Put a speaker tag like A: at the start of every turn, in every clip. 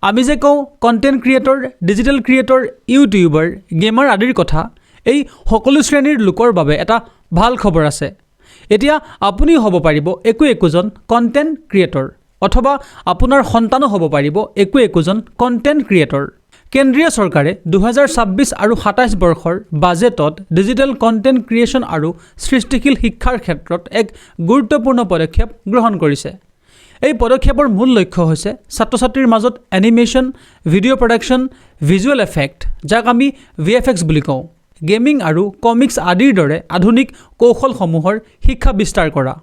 A: আমি যে কওঁ content creator, digital creator, YouTuber, gamer আদিৰ কথা, এই সকলো শ্ৰেণীৰ লোকৰ বাবে এটা ভাল খবৰ আছে। এতিয়া আপুনিও হ'ব পাৰিব একোজন কণ্টেণ্ট ক্ৰিয়েটৰ, অথবা আপোনাৰ সন্তানো হ'ব পাৰিব একোজন কণ্টেণ্ট ক্ৰিয়েটৰ। কেন্দ্ৰীয় চৰকাৰে 2026 আৰু 27 বৰ্ষৰ বাজেটত ডিজিটেল কণ্টেণ্ট ক্ৰিয়েশ্যন আৰু সৃষ্টিশীল শিক্ষাৰ ক্ষেত্ৰত এক গুৰুত্বপূৰ্ণ পদক্ষেপ গ্ৰহণ কৰিছে। এই পদক্ষেপৰ মূল লক্ষ্য হৈছে ছাত্ৰ ছাত্ৰীৰ মাজত animation, video' production, visual effect, যাক আমি VFX বুলি কওঁ, গেমিং আৰু কমিক্স আদিৰ দৰে আধুনিক কৌশলসমূহৰ শিক্ষা বিস্তাৰ কৰা।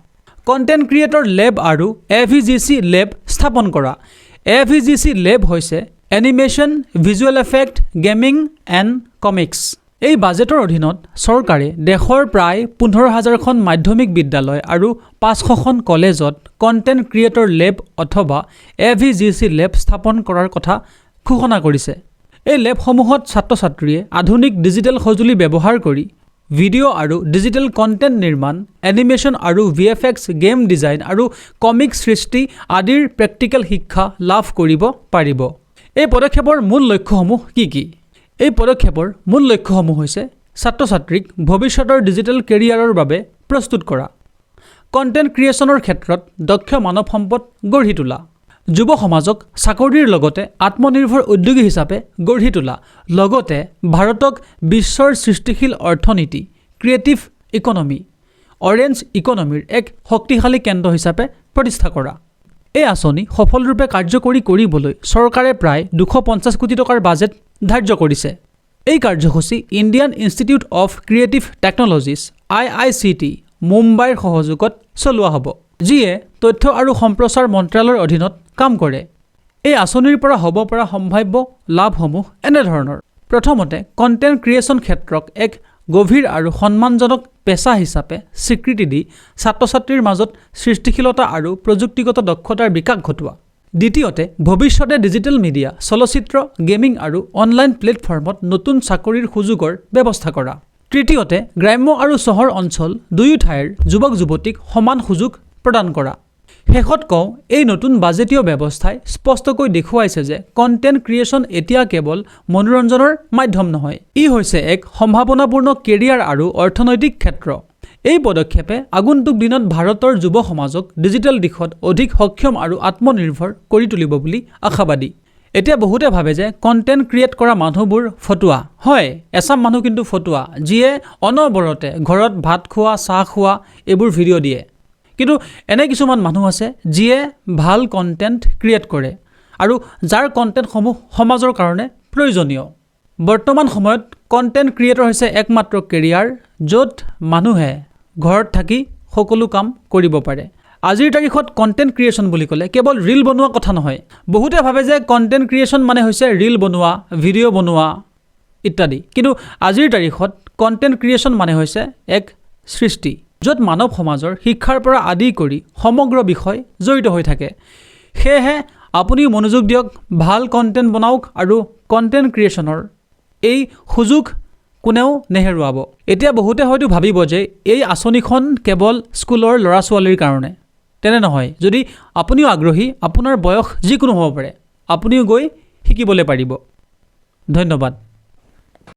A: কণ্টেণ্ট ক্ৰিয়েটৰ লেব আৰু AVGC লেব স্থাপন কৰা। AVGC লেব হৈছে animation, visual effect, gaming and comics. এই বাজেটৰ অধীনত চৰকাৰে দেশৰ প্ৰায় 15,000খন মাধ্যমিক বিদ্যালয় আৰু 500খন কলেজত কণ্টেণ্ট ক্ৰিয়েটৰ লেব অথবা AVGC লেব স্থাপন কৰাৰ কথা ঘোষণা কৰিছে। এই লেবসমূহত ছাত্ৰ ছাত্ৰীয়ে আধুনিক ডিজিটেল সঁজুলি ব্যৱহাৰ কৰি ভিডিঅ' আৰু ডিজিটেল কণ্টেণ্ট নিৰ্মাণ, এনিমেশ্যন আৰু VFX, গেম ডিজাইন আৰু কমিক্স সৃষ্টি আদিৰ প্ৰেক্টিকেল শিক্ষা লাভ কৰিব পাৰিব। এই পদক্ষেপৰ মূল লক্ষ্যসমূহ কি কি? এই পদক্ষেপৰ মূল লক্ষ্যসমূহ হৈছে ছাত্ৰ ছাত্ৰীক ভৱিষ্যতৰ ডিজিটেল কেৰিয়াৰৰ বাবে প্ৰস্তুত কৰা, কণ্টেণ্ট ক্ৰিয়েশ্যনৰ ক্ষেত্ৰত দক্ষ মানৱ সম্পদ গঢ়ি তোলা, যুৱ সমাজক চাকৰিৰ লগতে আত্মনিৰ্ভৰ উদ্যোগী হিচাপে গঢ়ি তোলা, লগতে ভাৰতক বিশ্বৰ সৃষ্টিশীল অৰ্থনীতি, ক্ৰিয়েটিভ ইকনমি, অৰেঞ্জ ইকনমিৰ এক শক্তিশালী কেন্দ্ৰ হিচাপে প্ৰতিষ্ঠা কৰা। এই আঁচনি সফলৰূপে কাৰ্যকৰী কৰিবলৈ চৰকাৰে প্ৰায় 250 কোটি টকাৰ বাজেট ধাৰ্য কৰিছে। এই কাৰ্যসূচী Indian institute of creative technologies IICT মুম্বাইৰ সহযোগত চলোৱা হ'ব, যিয়ে তথ্য আৰু সম্প্ৰচাৰ মন্ত্ৰালয়ৰ অধীনত কাম কৰে। এই আঁচনিৰ পৰা হ'ব পৰা সম্ভাৱ্য লাভসমূহ এনেধৰণৰ। প্ৰথমতে, কণ্টেণ্ট ক্ৰিয়েশ্যন ক্ষেত্ৰক এক গভীৰ আৰু সন্মানজনক পেছা হিচাপে স্বীকৃতি দি ছাত্ৰ ছাত্ৰীৰ মাজত সৃষ্টিশীলতা আৰু প্ৰযুক্তিগত দক্ষতাৰ বিকাশ ঘটোৱা। দ্বিতীয়তে, ভৱিষ্যতে ডিজিটেল মিডিয়া, চলচ্চিত্ৰ, গেমিং আৰু অনলাইন প্লেটফৰ্মত নতুন চাকৰিৰ সুযোগৰ ব্যৱস্থা কৰা। তৃতীয়তে, গ্ৰাম্য আৰু চহৰ অঞ্চল দুয়ো ঠাইৰ যুৱক যুৱতীক সমান সুযোগ প্ৰদান কৰা। শেষত কওঁ, এই নতুন বাজেটীয় ব্যৱস্থাই স্পষ্টকৈ দেখুৱাইছে যে কণ্টেণ্ট ক্ৰিয়েশ্যন এতিয়া কেৱল মনোৰঞ্জনৰ মাধ্যম নহয়, ই হৈছে এক সম্ভাৱনাপূৰ্ণ কেৰিয়াৰ আৰু অৰ্থনৈতিক ক্ষেত্ৰ। এই পদক্ষেপে আগন্তুক দিনত ভাৰতৰ যুৱ সমাজক ডিজিটেল দিশত অধিক সক্ষম আৰু আত্মনিৰ্ভৰ কৰি তুলিব বুলি আশাবাদী। এতিয়া বহুতে ভাবে যে কণ্টেণ্ট ক্ৰিয়েট কৰা মানুহবোৰ ফটুৱা। হয়, এচাম মানুহ কিন্তু ফটুৱা, যিয়ে অনবৰতে ঘৰত ভাত খোৱা, চাহ খোৱা এইবোৰ ভিডিঅ' দিয়ে। কিন্তু এনে কিছুমান মানুহ আছে যিয়ে ভাল কণ্টেণ্ট ক্ৰিয়েট কৰে আৰু যাৰ কণ্টেণ্টসমূহ সমাজৰ কাৰণে প্ৰয়োজনীয়। বৰ্তমান সময়ত কণ্টেণ্ট ক্ৰিয়েটৰ হৈছে একমাত্ৰ কেৰিয়াৰ, য'ত মানুহে ঘৰত থাকি সকলো কাম কৰিব পাৰে। আজিৰ তাৰিখত কণ্টেণ্ট ক্ৰিয়েশ্যন বুলি ক'লে কেৱল ৰীল বনোৱা কথা নহয়। বহুতে ভাবে যে কণ্টেণ্ট ক্ৰিয়েশ্যন মানে হৈছে ৰীল বনোৱা, ভিডিঅ' বনোৱা ইত্যাদি। কিন্তু আজিৰ তাৰিখত কণ্টেণ্ট ক্ৰিয়েশ্যন মানে হৈছে এক সৃষ্টি, য'ত মানৱ সমাজৰ শিক্ষাৰ পৰা আদি কৰি সমগ্ৰ বিষয় জড়িত হৈ থাকে। সেয়েহে আপুনিও মনোযোগ দিয়ক, ভাল কণ্টেণ্ট বনাওক আৰু কণ্টেণ্ট ক্ৰিয়েশ্যনৰ এই সুযোগ কোনেও নেহেৰুৱাব। এতিয়া বহুতে হয়তো ভাবিব যে এই আঁচনিখন কেৱল স্কুলৰ ল'ৰা ছোৱালীৰ কাৰণে। তেনে নহয়। যদি আপুনিও আগ্ৰহী, আপোনাৰ বয়স যিকোনো হ'ব পাৰে, আপুনিও গৈ শিকিবলৈ পাৰিব। ধন্যবাদ।